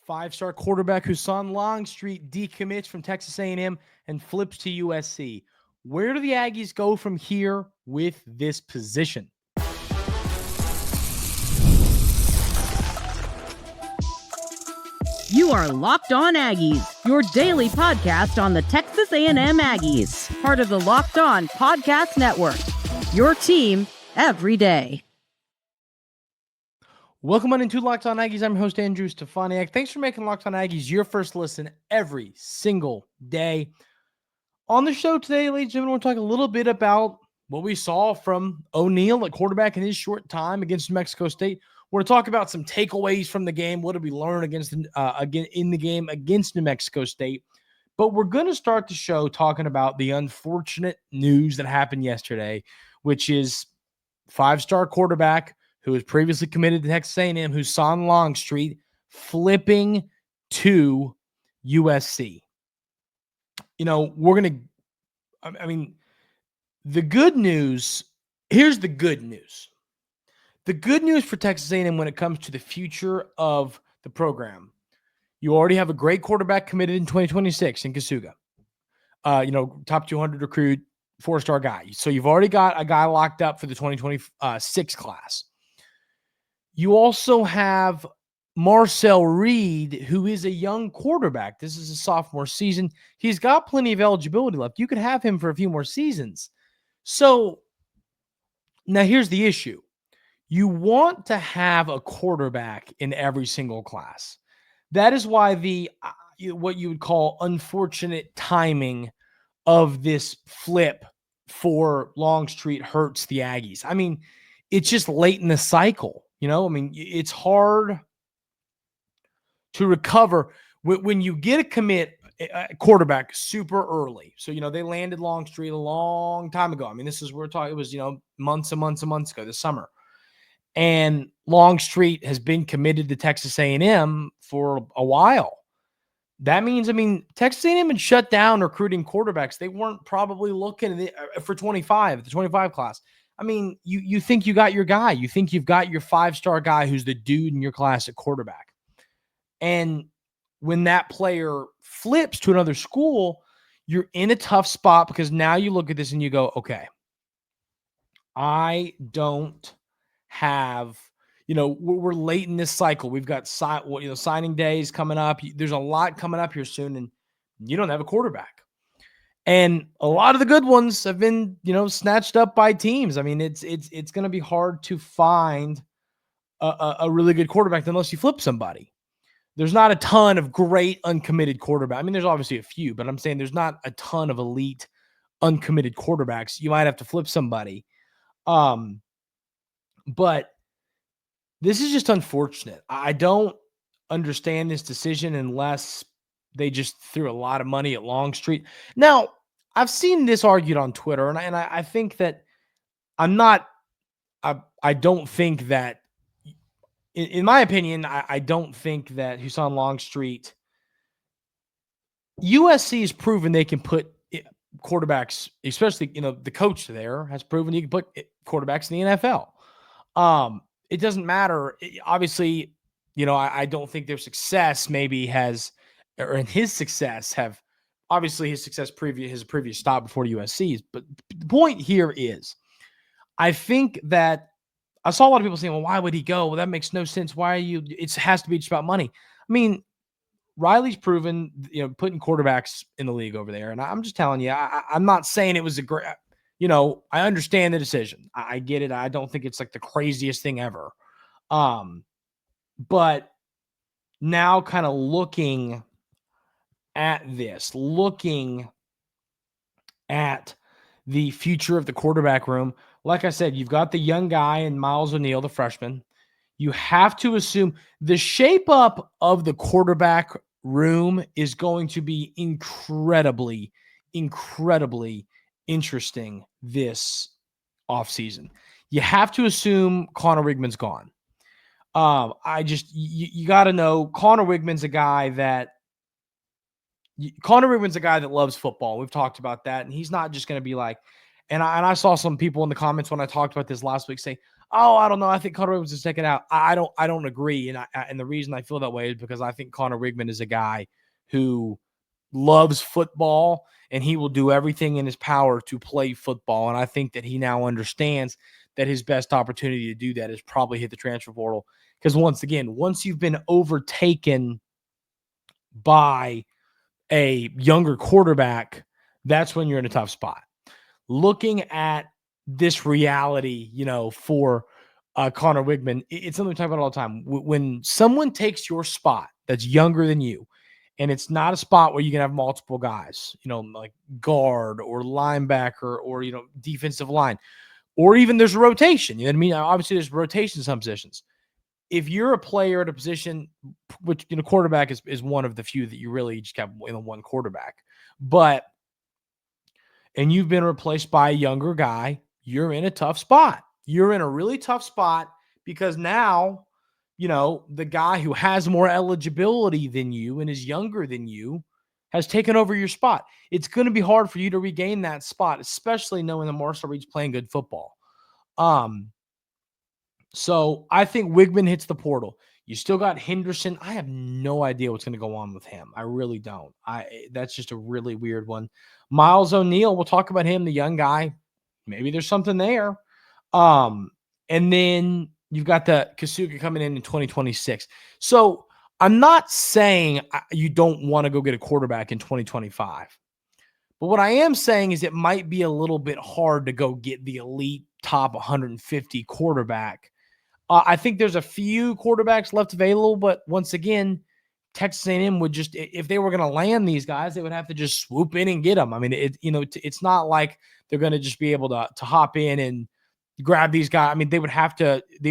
Five-star quarterback Husan Longstreet decommits from Texas A&M and flips to USC. Where do the Aggies go from here with this position? You are Locked On Aggies, your daily podcast on the Texas A&M Aggies, part of the Locked On Podcast Network, your team every day. Welcome on into Locked On Aggies. I'm your host, Andrew Stefaniak. Thanks for making Locked On Aggies your first listen every single day. On the show today, ladies and gentlemen, we'll talk a little bit about what we saw from O'Neal at quarterback in his short time against New Mexico State. We're going to talk about some takeaways from the game. What did we learn in the game against New Mexico State? But we're going to start the show talking about the unfortunate news that happened yesterday, which is five-star quarterback who was previously committed to Texas A&M, Husan Longstreet, flipping to USC. The good news, here's the good news. The good news for Texas A&M when it comes to the future of the program, you already have a great quarterback committed in 2026 in Kasuga. Top 200 recruit, four-star guy. So you've already got a guy locked up for the 2026 class. You also have Marcel Reed, who is a young quarterback. This is a sophomore season. He's got plenty of eligibility left. You could have him for a few more seasons. So now here's the issue. You want to have a quarterback in every single class. That is why what you would call unfortunate timing of this flip for Longstreet hurts the Aggies. I mean, it's just late in the cycle. It's hard to recover when you get a commit quarterback super early. So, they landed Longstreet a long time ago. This is, we're talking, it was, months and months and months ago this summer. And Longstreet has been committed to Texas A&M for a while. That means, Texas A&M had shut down recruiting quarterbacks. They weren't probably looking for the 25 class. You think you got your guy. You think you've got your five-star guy who's the dude in your class at quarterback. And when that player flips to another school, you're in a tough spot because now you look at this and you go, okay, I don't have, we're late in this cycle. We've got signing days coming up. There's a lot coming up here soon, and you don't have a quarterback. And a lot of the good ones have been, snatched up by teams. It's going to be hard to find a really good quarterback unless you flip somebody. There's not a ton of great uncommitted quarterback. There's obviously a few, but I'm saying there's not a ton of elite uncommitted quarterbacks. You might have to flip somebody. But this is just unfortunate. I don't understand this decision unless they just threw a lot of money at Longstreet. Now, I've seen this argued on Twitter, and I think that I don't think that, in my opinion, I don't think that Husan Longstreet, USC has proven they can put quarterbacks, especially, the coach there has proven you can put quarterbacks in the NFL. It doesn't matter. Obviously, I don't think their success his previous stop before USC's. But the point here is, I think that I saw a lot of people saying, well, why would he go? Well, that makes no sense. It has to be just about money. Riley's proven, putting quarterbacks in the league over there. And I'm just telling you, I'm not saying it was a great, I understand the decision. I get it. I don't think it's like the craziest thing ever. But now kind of looking at the future of the quarterback room, like I said, you've got the young guy in Miles O'Neal, the freshman. You have to assume the shape up of the quarterback room is going to be incredibly, incredibly interesting this offseason. You have to assume Conner Weigman's gone. You got to know Conner Weigman's a guy that loves football. We've talked about that, and he's not just going to be like, and I saw some people in the comments when I talked about this last week say, oh, I don't know. I think Conner Weigman was the second out. I don't agree. And the reason I feel that way is because I think Conner Weigman is a guy who loves football and he will do everything in his power to play football. And I think that he now understands that his best opportunity to do that is probably hit the transfer portal. Because once again, once you've been overtaken by a younger quarterback, that's when you're in a tough spot. Looking at this reality, for Conner Weigman, it's something we talk about all the time. When someone takes your spot that's younger than you, and it's not a spot where you can have multiple guys, like guard or linebacker or, defensive line, or even there's a rotation. You know what I mean? Obviously, there's rotation in some positions. If you're a player at a position, which, quarterback is one of the few that you really just have one quarterback, and you've been replaced by a younger guy, you're in a tough spot. You're in a really tough spot because now, the guy who has more eligibility than you and is younger than you has taken over your spot. It's going to be hard for you to regain that spot, especially knowing that Marcel Reed's playing good football. So I think Wigman hits the portal. You still got Henderson. I have no idea what's going to go on with him. I really don't. That's just a really weird one. Miles O'Neal, we'll talk about him, the young guy. Maybe there's something there. And then you've got the Kasuga coming in 2026. So I'm not saying you don't want to go get a quarterback in 2025. But what I am saying is it might be a little bit hard to go get the elite top 150 quarterback. I think there's a few quarterbacks left available, but once again, Texas A&M would just, if they were going to land these guys, they would have to just swoop in and get them. I mean, it's not like they're going to just be able to hop in and grab these guys. I mean, they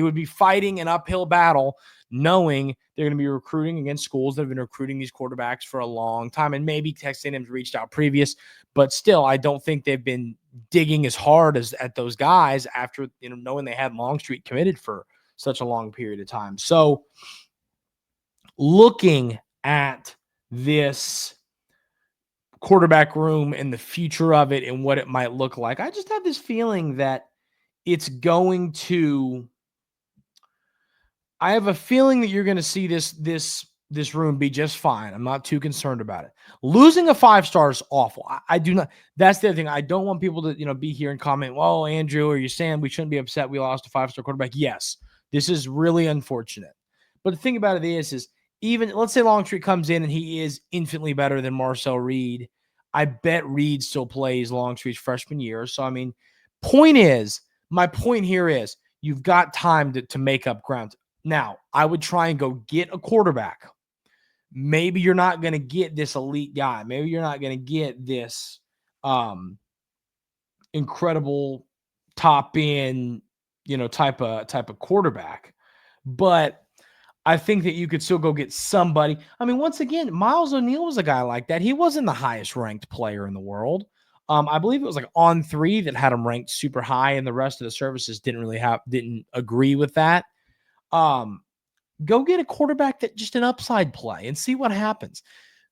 would be fighting an uphill battle knowing they're going to be recruiting against schools that have been recruiting these quarterbacks for a long time. And maybe Texas A&M's reached out previous, but still, I don't think they've been digging as hard at those guys after, knowing they had Longstreet committed for such a long period of time. So looking at this quarterback room and the future of it and what it might look like, I just have this feeling that I have a feeling that you're going to see this room be just fine. I'm not too concerned about it. Losing a 5-star is awful. I do not. That's the other thing. I don't want people to, be here and comment, well, Andrew, are you saying we shouldn't be upset we lost a 5-star quarterback? Yes, this is really unfortunate. But the thing about it is even, let's say Longstreet comes in and he is infinitely better than Marcel Reed. I bet Reed still plays Longstreet's freshman year. So, I mean, my point here is you've got time to make up ground. Now, I would try and go get a quarterback. Maybe you're not going to get this elite guy. Maybe you're not going to get this incredible top end, type of quarterback. But I think that you could still go get somebody. I mean, once again, Miles O'Neal was a guy like that. He wasn't the highest ranked player in the world. I believe it was like On3 that had him ranked super high, and the rest of the services didn't agree with that. Go get a quarterback that just an upside play and see what happens.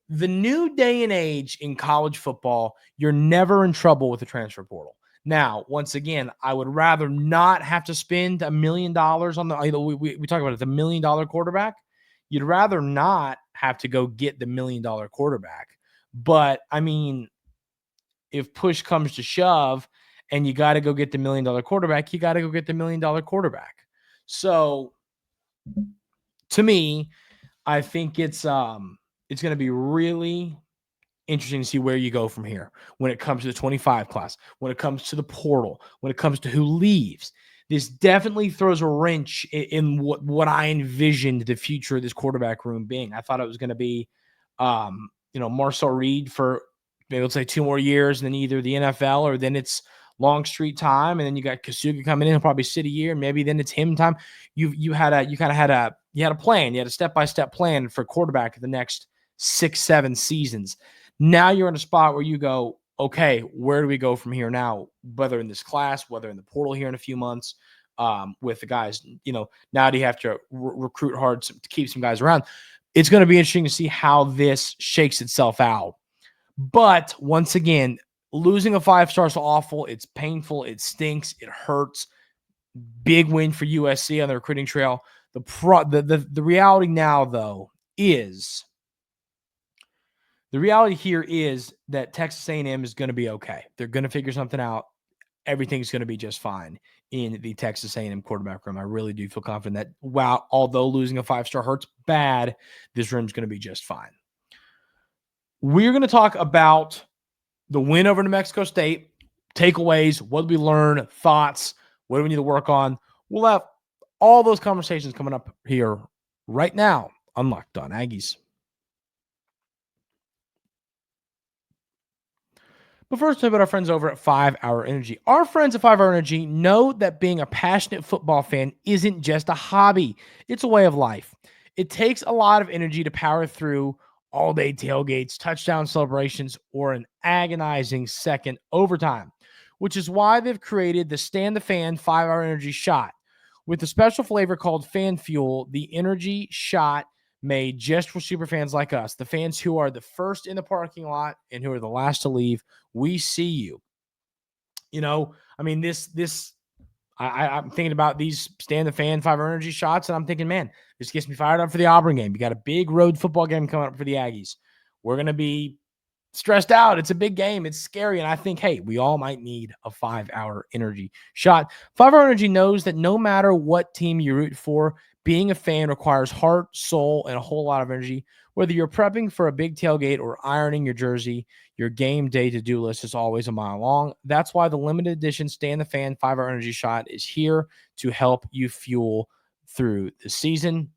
The new day and age in college football, you're never in trouble with the transfer portal. Now, once again, I would rather not have to spend $1 million on we talk about it, the $1 million quarterback. You'd rather not have to go get the $1 million quarterback. But I mean, if push comes to shove and you got to go get the $1 million quarterback, you got to go get the $1 million quarterback. So to me, I think it's going to be really interesting to see where you go from here when it comes to the 25 class, when it comes to the portal, when it comes to who leaves. This definitely throws a wrench in what I envisioned the future of this quarterback room being. I thought it was going to be, Marcel Reed for maybe let's say 2 more years, and then either the NFL or then it's Longstreet time, and then you got Kasuga coming in, he'll probably sit a year, and maybe then it's him time. You had a plan, you had a step-by-step plan for quarterback the next 6-7 seasons. Now you're in a spot where you go, okay, where do we go from here now? Whether in this class, whether in the portal here in a few months, with the guys, now do you have to recruit hard to keep some guys around? It's going to be interesting to see how this shakes itself out. But once again, losing a 5-star is awful. It's painful. It stinks. It hurts. Big win for USC on the recruiting trail. The reality now, though, is the reality here is that Texas A&M is going to be okay. They're going to figure something out. Everything's going to be just fine in the Texas A&M quarterback room. I really do feel confident that, wow, although losing a 5-star hurts bad, this room's going to be just fine. We're going to talk about the win over New Mexico State, takeaways, what did we learn, thoughts, what do we need to work on. We'll have all those conversations coming up here right now on Locked On Aggies. But first, talk about our friends over at 5 Hour Energy. Our friends at 5 Hour Energy know that being a passionate football fan isn't just a hobby. It's a way of life. It takes a lot of energy to power through all-day tailgates, touchdown celebrations, or an agonizing second overtime, which is why they've created the Stand the Fan 5 Hour Energy Shot. With a special flavor called Fan Fuel, the energy shot made just for super fans like us, the fans who are the first in the parking lot and who are the last to leave. We see you. You know, I mean, I'm thinking about these Stand the Fan 5 Hour Energy shots, and I'm thinking, man, this gets me fired up for the Auburn game. You got a big road football game coming up for the Aggies. We're going to be stressed out. It's a big game. It's scary. And I think, hey, we all might need a 5 Hour Energy shot. 5 Hour Energy knows that no matter what team you root for, being a fan requires heart, soul, and a whole lot of energy. Whether you're prepping for a big tailgate or ironing your jersey, your game day to-do list is always a mile long. That's why the limited edition Stand the Fan 5 Hour Energy Shot is here to help you fuel through the season.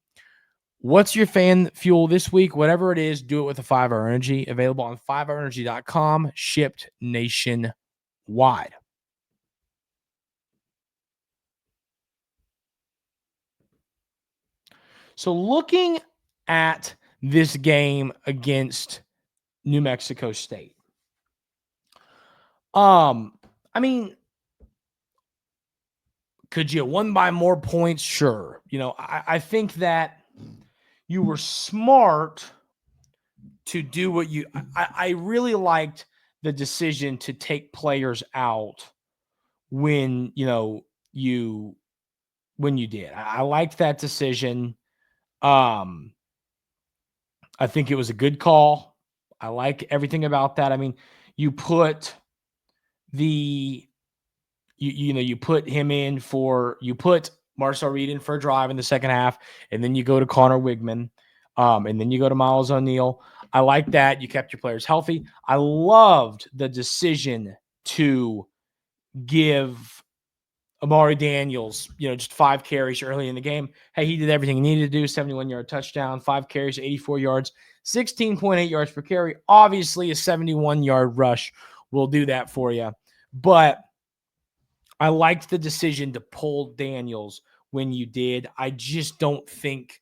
What's your fan fuel this week? Whatever it is, do it with a 5 Hour Energy. Available on 5hourenergy.com, shipped nationwide. So looking at this game against New Mexico State, I mean, could you have won by more points? Sure. You know, I think that you were smart to do what you – I really liked the decision to take players out when, you know, when you did. I liked that decision. I think it was a good call. I like everything about that. I mean, you put you put him in you put Marcel Reed in for a drive in the second half, and then you go to Conner Weigman, and then you go to Miles O'Neal. I like that. You kept your players healthy. I loved the decision to give Amari Daniels, just 5 carries early in the game. Hey, he did everything he needed to do, 71-yard touchdown, 5 carries, 84 yards, 16.8 yards per carry. Obviously, a 71-yard rush will do that for you. But I liked the decision to pull Daniels when you did. I just don't think,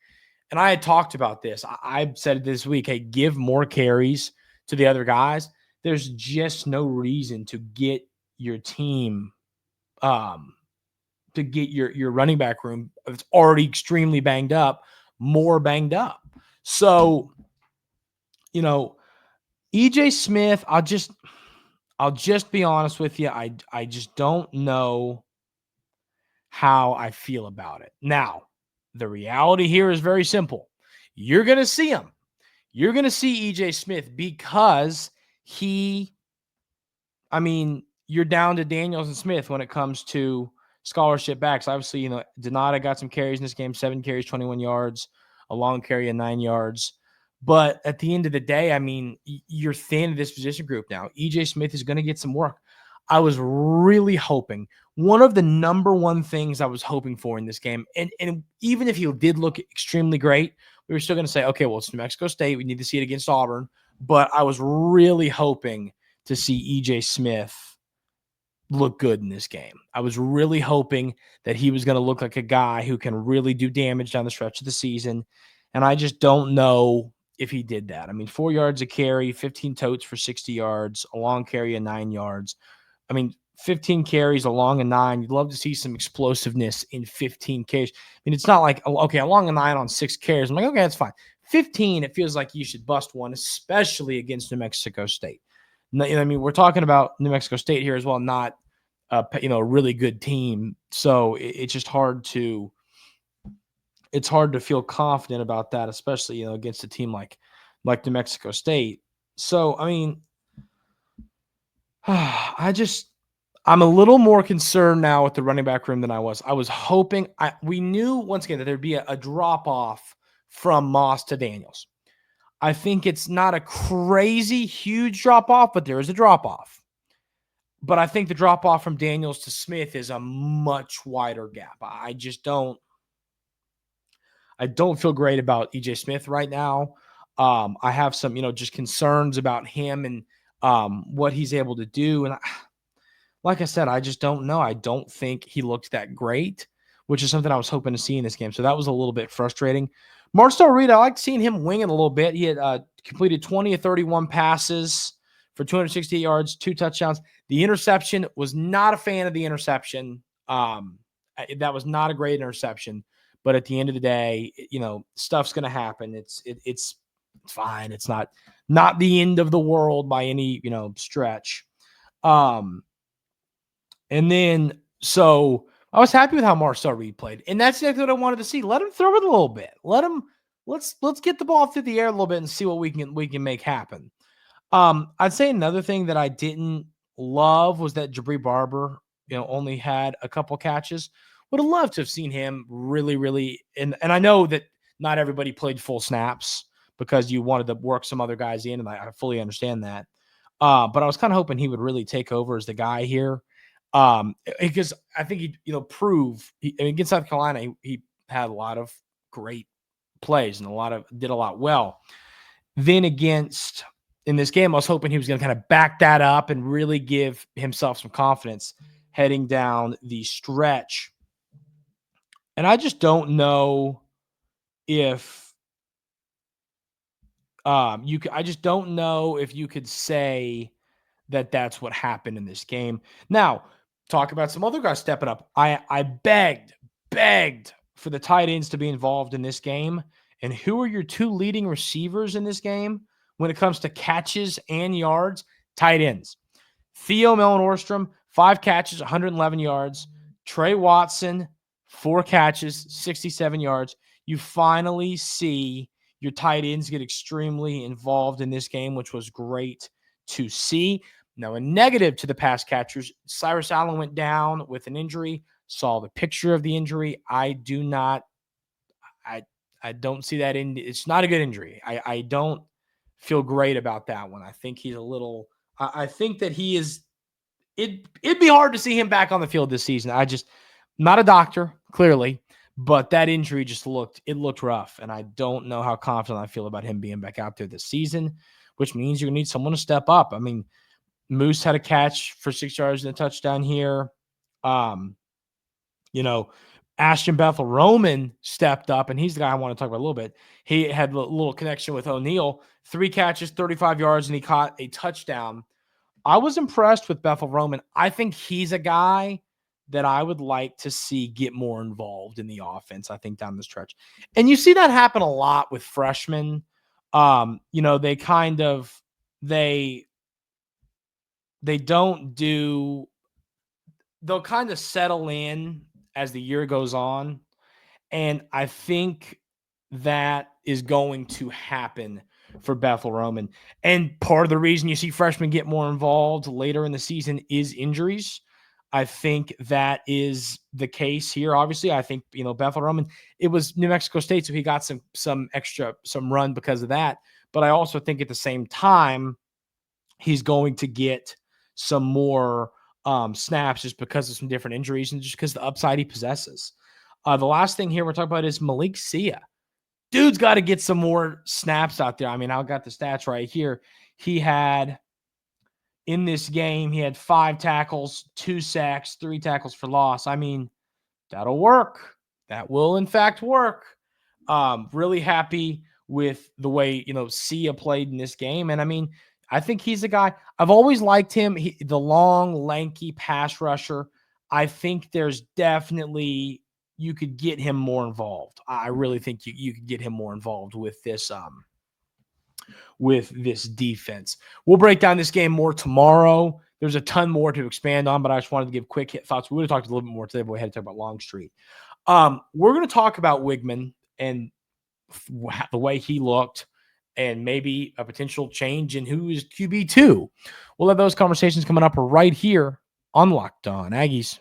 and I had talked about this. I said this week, hey, give more carries to the other guys. There's just no reason to get your team to get your running back room that's already extremely banged up, more banged up. So, EJ Smith, I'll just be honest with you. I just don't know how I feel about it. Now, the reality here is very simple. You're going to see him. You're going to see EJ Smith because you're down to Daniels and Smith when it comes to scholarship backs. Obviously, Donata got some carries in this game, 7 carries, 21 yards, a long carry of 9 yards. But at the end of the day, you're thin in this position group now. EJ Smith is going to get some work. I was really hoping, one of the number one things I was hoping for in this game, and even if he did look extremely great, we were still going to say, okay, well, it's New Mexico State. We need to see it against Auburn. But I was really hoping to see EJ Smith look good in this game. I was really hoping that he was going to look like a guy who can really do damage down the stretch of the season. And I just don't know if he did that. 4 yards a carry, 15 totes for 60 yards, a long carry of 9 yards. 15 carries, a long of 9. You'd love to see some explosiveness in 15 carries. It's not like, okay, a long of 9 on 6 carries. I'm like, okay, that's fine. 15, it feels like you should bust one, especially against New Mexico State. We're talking about New Mexico State here as well, not a really good team. So it's just hard to feel confident about that, especially, against a team like New Mexico State. So, I mean, I'm a little more concerned now with the running back room than I was. I was hoping we knew once again that there'd be a drop off from Moss to Daniels. I think it's not a crazy huge drop off, but there is a drop off. But I think the drop off from Daniels to Smith is a much wider gap. I don't feel great about EJ Smith right now. I have some, just concerns about him and what he's able to do. And like I said, I just don't know. I don't think he looked that great, which is something I was hoping to see in this game. So that was a little bit frustrating. Marcel Reed, I liked seeing him winging a little bit. He had completed 20 of 31 passes for 268 yards, 2 touchdowns. The interception, was not a fan of the interception. That was not a great interception. But at the end of the day, stuff's going to happen. It's fine. It's not the end of the world by any, stretch. And then, so I was happy with how Marcel Reed played. And that's exactly what I wanted to see. Let him throw it a little bit. Let's get the ball through the air a little bit and see what we can make happen. I'd say another thing that I didn't love was that Jabri Barber, only had a couple catches. Would have loved to have seen him really, really, and I know that not everybody played full snaps because you wanted to work some other guys in, and I fully understand that. But I was kind of hoping he would really take over as the guy here. Because I think he, against South Carolina, he had a lot of great plays and did a lot well. Then in this game, I was hoping he was going to kind of back that up and really give himself some confidence heading down the stretch. And I just don't know if I just don't know if you could say that that's what happened in this game. Now, talk about some other guys stepping up. I begged for the tight ends to be involved in this game. And who are your 2 leading receivers in this game when it comes to catches and yards? Tight ends. Theo Millen-Orstrom, 5 catches, 111 yards. Trey Watson, 4 catches, 67 yards. You finally see your tight ends get extremely involved in this game, which was great to see. Now, a negative to the pass catchers, Cyrus Allen went down with an injury. Saw the picture of the injury. I don't see that in. It's not a good injury. I don't feel great about that one. I think he's a little. I think that he is. It'd be hard to see him back on the field this season. Not a doctor, clearly, but that injury just looked rough, and I don't know how confident I feel about him being back out there this season, which means you need someone to step up. I mean, Moose had a catch for 6 yards and a touchdown here. Ashton Bethel-Roman stepped up, and he's the guy I want to talk about a little bit. He had a little connection with O'Neal, 3 catches, 35 yards, and he caught a touchdown. I was impressed with Bethel-Roman. I think he's a guy that I would like to see get more involved in the offense, I think, down the stretch. And you see that happen a lot with freshmen. They kind of they don't do – they'll kind of settle in as the year goes on. And I think that is going to happen for Bethel-Roman. And part of the reason you see freshmen get more involved later in the season is injuries. I think that is the case here. Obviously, I think, Bethel-Roman, it was New Mexico State, so he got some run because of that. But I also think at the same time, he's going to get some more snaps just because of some different injuries and just because of the upside he possesses. The last thing here we're talking about is Malik Sia. Dude's got to get some more snaps out there. I mean, I've got the stats right here. In this game, he had 5 tackles, 2 sacks, 3 tackles for loss. I mean, that'll work. That will, in fact, work. Really happy with the way, Sia played in this game. And, I mean, I think he's a guy. I've always liked him. The long, lanky pass rusher. I think there's definitely you could get him more involved. I really think you could get him more involved with this defense. We'll break down this game more tomorrow. There's a ton more to expand on, but I just wanted to give quick hit thoughts. We would have talked a little bit more today, but we had to talk about Longstreet. We're going to talk about Wigman and the way he looked and maybe a potential change in who is QB2. We'll have those conversations coming up right here on Locked On Aggies.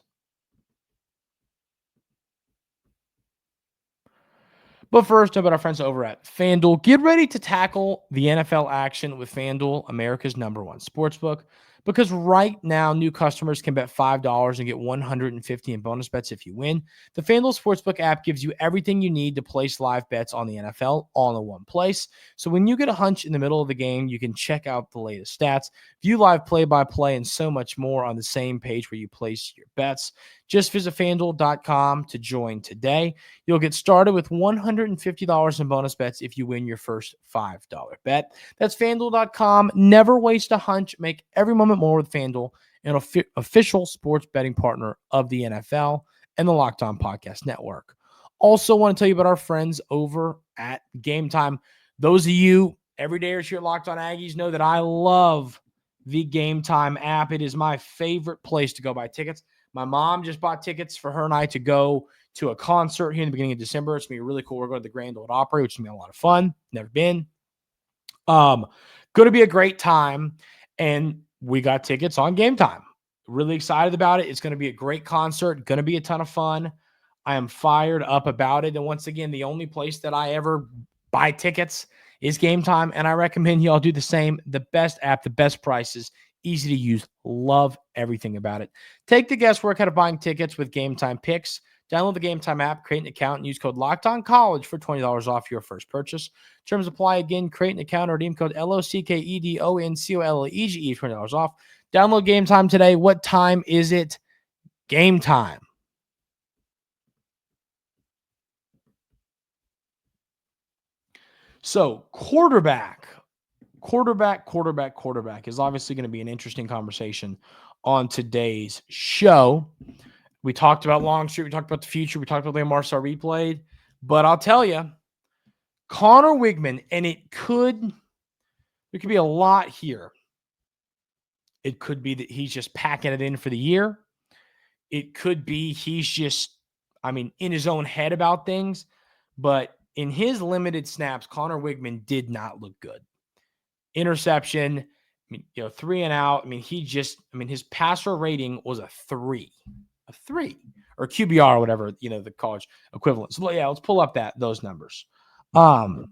But first, about our friends over at FanDuel. Get ready to tackle the NFL action with FanDuel, America's #1 sportsbook. Because right now, new customers can bet $5 and get $150 in bonus bets if you win. The FanDuel Sportsbook app gives you everything you need to place live bets on the NFL all in one place. So when you get a hunch in the middle of the game, you can check out the latest stats, view live play-by-play, and so much more on the same page where you place your bets. Just visit FanDuel.com to join today. You'll get started with $150 in bonus bets if you win your first $5 bet. That's FanDuel.com. Never waste a hunch. Make every moment more with FanDuel, an official sports betting partner of the NFL and the Locked On Podcast Network. Also want to tell you about our friends over at GameTime. Those of you everydayers here at Locked On Aggies know that I love the GameTime app. It is my favorite place to go buy tickets. My mom just bought tickets for her and I to go to a concert here in the beginning of December. It's going to be really cool. We're going to the Grand Ole Opry, which is going to be a lot of fun. Never been. Going to be a great time. And we got tickets on Game Time. Really excited about it. It's going to be a great concert. Going to be a ton of fun. I am fired up about it. And once again, the only place that I ever buy tickets is Game Time. And I recommend y'all do the same. The best app, the best prices. Easy to use. Love everything about it. Take the guesswork out of buying tickets with Game Time Picks. Download the Game Time app, create an account, and use code LOCKEDONCollege for $20 off your first purchase. Terms apply. Again, create an account or redeem code LOCKEDONCOLLEGE, $20 off. Download Game Time today. What time is it? Game time. So, quarterback is obviously going to be an interesting conversation on today's show. We talked about Longstreet. We talked about the future. We talked about the Marcel replayed. But I'll tell you, Conner Weigman, and there could be a lot here. It could be that he's just packing it in for the year. It could be he's just, in his own head about things. But in his limited snaps, Conner Weigman did not look good. Interception, 3 and out. His passer rating was a 3. A 3 or QBR or whatever, the college equivalent. So yeah, let's pull up those numbers. So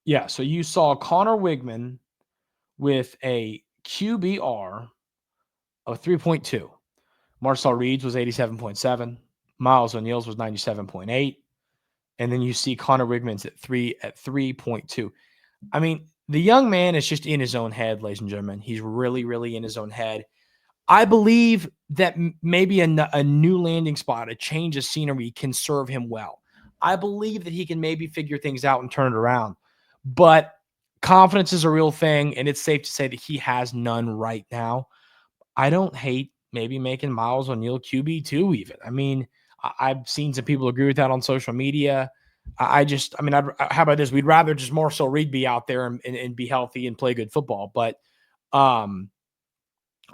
you saw Conner Weigman with a QBR of 3.2. Marcel Reed's was 87.7. Miles O'Neill's was 97.8. And then you see Conner Weigman's at 3.2. The young man is just in his own head, ladies and gentlemen. He's really, really in his own head. I believe that maybe a new landing spot, a change of scenery can serve him well. I believe that he can maybe figure things out and turn it around. But confidence is a real thing, and it's safe to say that he has none right now. I don't hate maybe making Miles O'Neill QB2 even. I've seen some people agree with that on social media. How about this? We'd rather just Marcel Reed be out there and be healthy and play good football. But,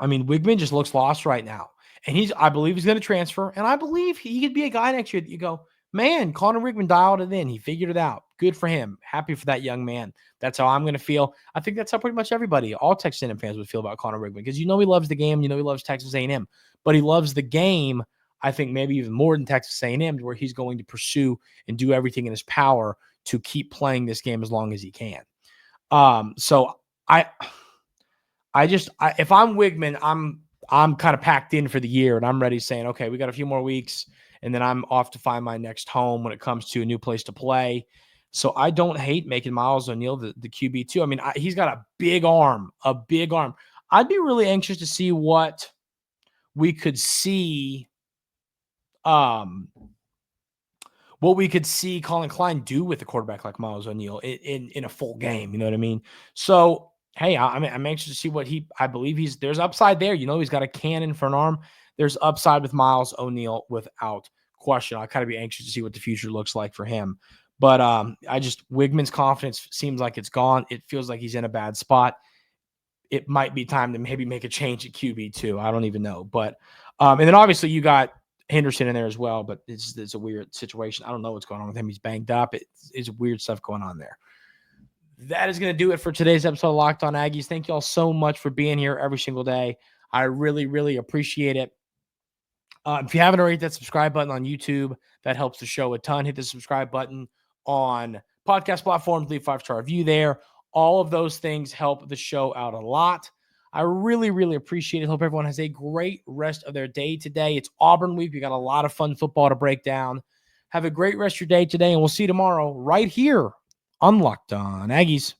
Wigman just looks lost right now. And I believe he's going to transfer. And I believe he could be a guy next year that you go, man, Conner Weigman dialed it in. He figured it out. Good for him. Happy for that young man. That's how I'm going to feel. I think that's how pretty much everybody, all Texas A&M fans would feel about Conner Weigman. Because he loves the game. He loves Texas A&M. But he loves the game, I think, maybe even more than Texas A&M, where he's going to pursue and do everything in his power to keep playing this game as long as he can. So if I'm Wigman, I'm kind of packed in for the year, and I'm ready saying, okay, we got a few more weeks, and then I'm off to find my next home when it comes to a new place to play. So I don't hate making Miles O'Neill the QB2. He's got a big arm. I'd be really anxious to see what we could see. What we could see Colin Klein do with a quarterback like Miles O'Neill in a full game. You know what I mean? So, hey, I'm anxious to see I believe there's upside there. He's got a cannon for an arm. There's upside with Miles O'Neill without question. I kind of be anxious to see what the future looks like for him. But Wigman's confidence seems like it's gone. It feels like he's in a bad spot. it might be time to maybe make a change at QB too. I don't even know. But and then obviously you got Henderson in there as well, but it's a weird situation. I don't know what's going on with him. He's banged up. It's weird stuff going on there. That is going to do it for today's episode of Locked On Aggies. Thank you all so much for being here every single day. I really, really appreciate it. If you haven't already hit that subscribe button on YouTube, that helps the show a ton. Hit the subscribe button on podcast platforms. Leave 5-star review there. All of those things help the show out a lot. I really, really appreciate it. Hope everyone has a great rest of their day today. It's Auburn week. We got a lot of fun football to break down. Have a great rest of your day today, and we'll see you tomorrow right here on Locked On Aggies.